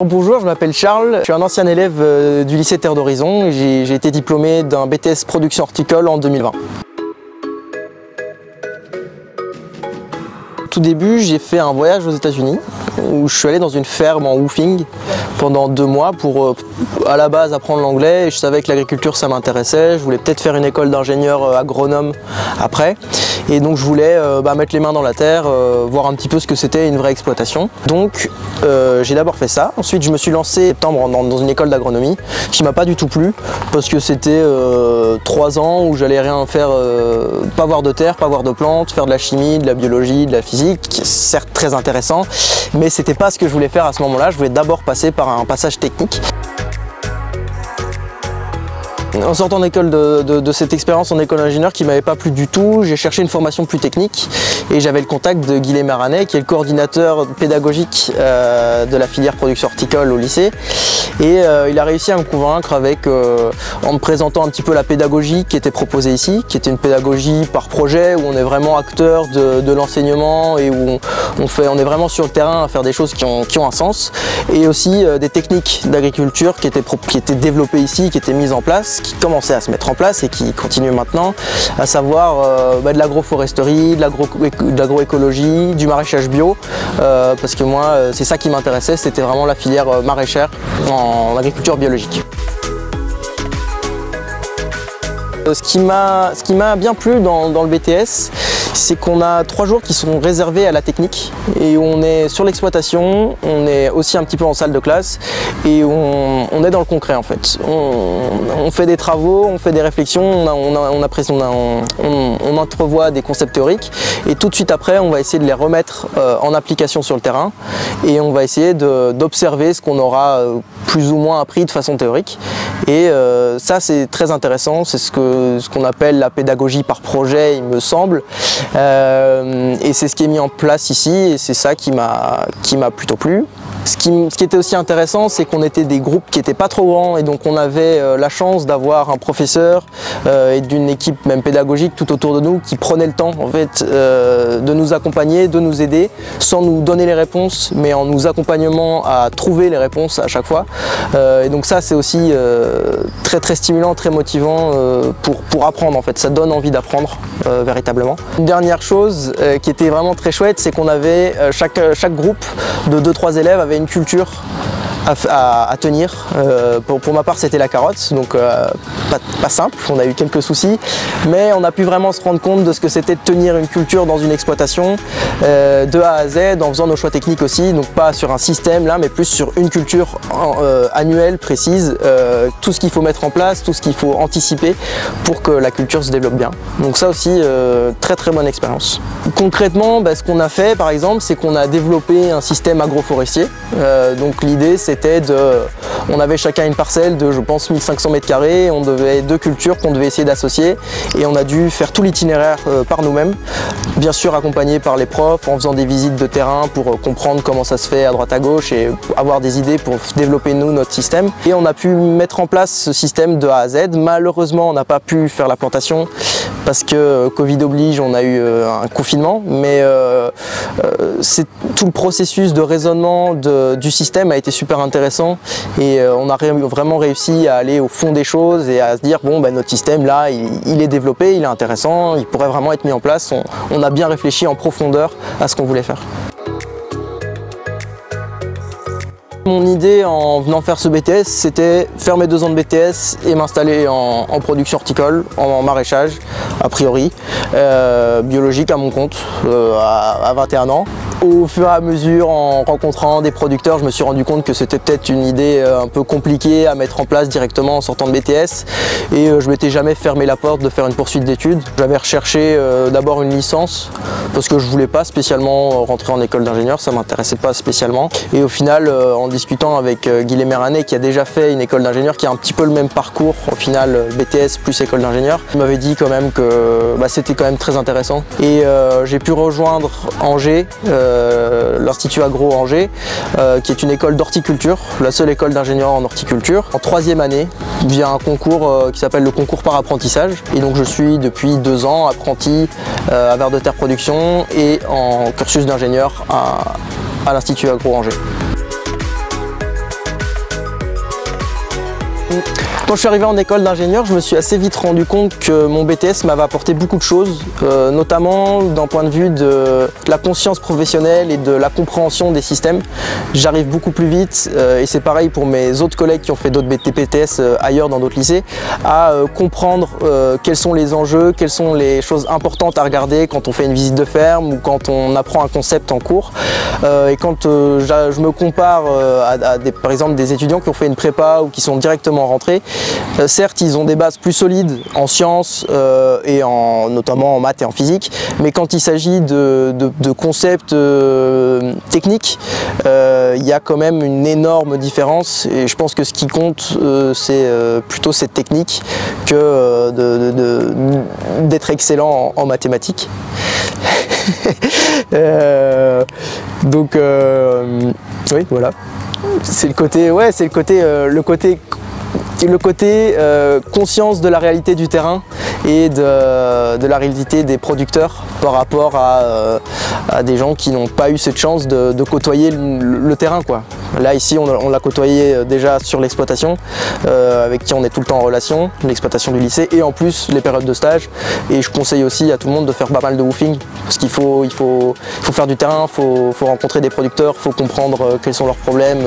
Bonjour, je m'appelle Charles, je suis un ancien élève du lycée Terre d'Horizon et j'ai été diplômé d'un BTS production horticole en 2020. Tout début, j'ai fait un voyage aux États-Unis où je suis allé dans une ferme en woofing pendant 2 mois pour à la base apprendre l'anglais. Je savais que l'agriculture ça m'intéressait, je voulais peut-être faire une école d'ingénieur agronome après et donc je voulais mettre les mains dans la terre, voir un petit peu ce que c'était une vraie exploitation. Donc j'ai d'abord fait ça, ensuite je me suis lancé en septembre dans une école d'agronomie qui m'a pas du tout plu parce que c'était 3 ans où j'allais rien faire, pas voir de terre, pas voir de plantes, faire de la chimie, de la biologie, de la physique, certes très intéressant, mais c'était pas ce que je voulais faire à ce moment-là. Je voulais d'abord passer par un passage technique. En sortant d'école de cette expérience en école d'ingénieur qui ne m'avait pas plu du tout, j'ai cherché une formation plus technique et j'avais le contact de Guilhem Maranet qui est le coordinateur pédagogique de la filière production horticole au lycée et il a réussi à me convaincre en me présentant un petit peu la pédagogie qui était proposée ici, qui était une pédagogie par projet où on est vraiment acteur de l'enseignement et où on est vraiment sur le terrain à faire des choses qui ont un sens, et aussi des techniques d'agriculture qui étaient développées ici, qui étaient mises en place, qui commençaient à se mettre en place et qui continuent maintenant, à savoir de l'agroforesterie, de l'agroécologie, du maraîchage bio, parce que moi c'est ça qui m'intéressait, c'était vraiment la filière maraîchère en agriculture biologique. Ce qui m'a bien plu dans le BTS, c'est qu'on a 3 jours qui sont réservés à la technique et on est sur l'exploitation, on est aussi un petit peu en salle de classe et on est dans le concret en fait. On fait des travaux, on fait des réflexions, on entrevoit des concepts théoriques et tout de suite après on va essayer de les remettre en application sur le terrain et on va essayer d'observer ce qu'on aura plus ou moins appris de façon théorique, et ça c'est très intéressant, c'est ce qu'on appelle la pédagogie par projet il me semble. Et c'est ce qui est mis en place ici et c'est ça qui m'a plutôt plu. Ce qui était aussi intéressant, c'est qu'on était des groupes qui n'étaient pas trop grands et donc on avait la chance d'avoir un professeur et d'une équipe même pédagogique tout autour de nous qui prenait le temps en fait de nous accompagner, de nous aider sans nous donner les réponses mais en nous accompagnant à trouver les réponses à chaque fois. Et donc ça c'est aussi très très stimulant, très motivant pour apprendre en fait, ça donne envie d'apprendre véritablement. Une dernière chose qui était vraiment très chouette, c'est qu'on avait chaque groupe de 2-3 élèves avait une culture à tenir. Pour ma part c'était la carotte, donc pas simple, on a eu quelques soucis, mais on a pu vraiment se rendre compte de ce que c'était de tenir une culture dans une exploitation de A à Z en faisant nos choix techniques aussi, donc pas sur un système là mais plus sur une culture annuelle précise, tout ce qu'il faut mettre en place, tout ce qu'il faut anticiper pour que la culture se développe bien. Donc ça aussi très très bonne expérience. Concrètement ce qu'on a fait par exemple, c'est qu'on a développé un système agroforestier, donc l'idée on avait chacun une parcelle de je pense 1500 m², on devait 2 cultures qu'on devait essayer d'associer et on a dû faire tout l'itinéraire par nous-mêmes, bien sûr accompagnés par les profs en faisant des visites de terrain pour comprendre comment ça se fait à droite à gauche et avoir des idées pour développer notre système, et on a pu mettre en place ce système de A à Z. Malheureusement on n'a pas pu faire la plantation parce que Covid oblige, on a eu un confinement, mais c'est tout le processus de raisonnement du système a été super intéressant et on a vraiment réussi à aller au fond des choses et à se dire bon notre système là il est développé, il est intéressant, il pourrait vraiment être mis en place, on a bien réfléchi en profondeur à ce qu'on voulait faire. Mon idée en venant faire ce BTS, c'était faire mes 2 ans de BTS et m'installer en production horticole, en maraîchage, a priori, biologique à mon compte, à 21 ans. Au fur et à mesure, en rencontrant des producteurs, je me suis rendu compte que c'était peut-être une idée un peu compliquée à mettre en place directement en sortant de BTS et je m'étais jamais fermé la porte de faire une poursuite d'études. J'avais recherché d'abord une licence parce que je voulais pas spécialement rentrer en école d'ingénieur, ça m'intéressait pas spécialement, et au final en discutant avec Guilhem Maranet qui a déjà fait une école d'ingénieur qui a un petit peu le même parcours au final, BTS plus école d'ingénieur, il m'avait dit quand même que c'était quand même très intéressant et j'ai pu rejoindre Angers, l'Institut Agro Angers, qui est une école d'horticulture, la seule école d'ingénieur en horticulture, en 3e année, via un concours qui s'appelle le concours par apprentissage. Et donc je suis depuis 2 ans apprenti à Vers de Terre Production et en cursus d'ingénieur à l'Institut Agro Angers. Quand je suis arrivé en école d'ingénieur, je me suis assez vite rendu compte que mon BTS m'avait apporté beaucoup de choses, notamment d'un point de vue de la conscience professionnelle et de la compréhension des systèmes. J'arrive beaucoup plus vite, et c'est pareil pour mes autres collègues qui ont fait d'autres BTS ailleurs dans d'autres lycées, à comprendre quels sont les enjeux, quelles sont les choses importantes à regarder quand on fait une visite de ferme ou quand on apprend un concept en cours. Et quand je me compare par exemple des étudiants qui ont fait une prépa ou qui sont directement rentrés, certes ils ont des bases plus solides en sciences et notamment en maths et en physique, mais quand il s'agit de concepts techniques, il y a quand même une énorme différence, et je pense que ce qui compte c'est plutôt cette technique que d'être excellent en mathématiques. Donc oui, voilà, c'est le côté conscience de la réalité du terrain et de la réalité des producteurs par rapport à des gens qui n'ont pas eu cette chance de côtoyer le terrain, quoi. Là ici on l'a côtoyé déjà sur l'exploitation, avec qui on est tout le temps en relation, l'exploitation du lycée, et en plus les périodes de stage. Et je conseille aussi à tout le monde de faire pas mal de woofing, parce qu'il faut faire du terrain, faut rencontrer des producteurs, faut comprendre quels sont leurs problèmes.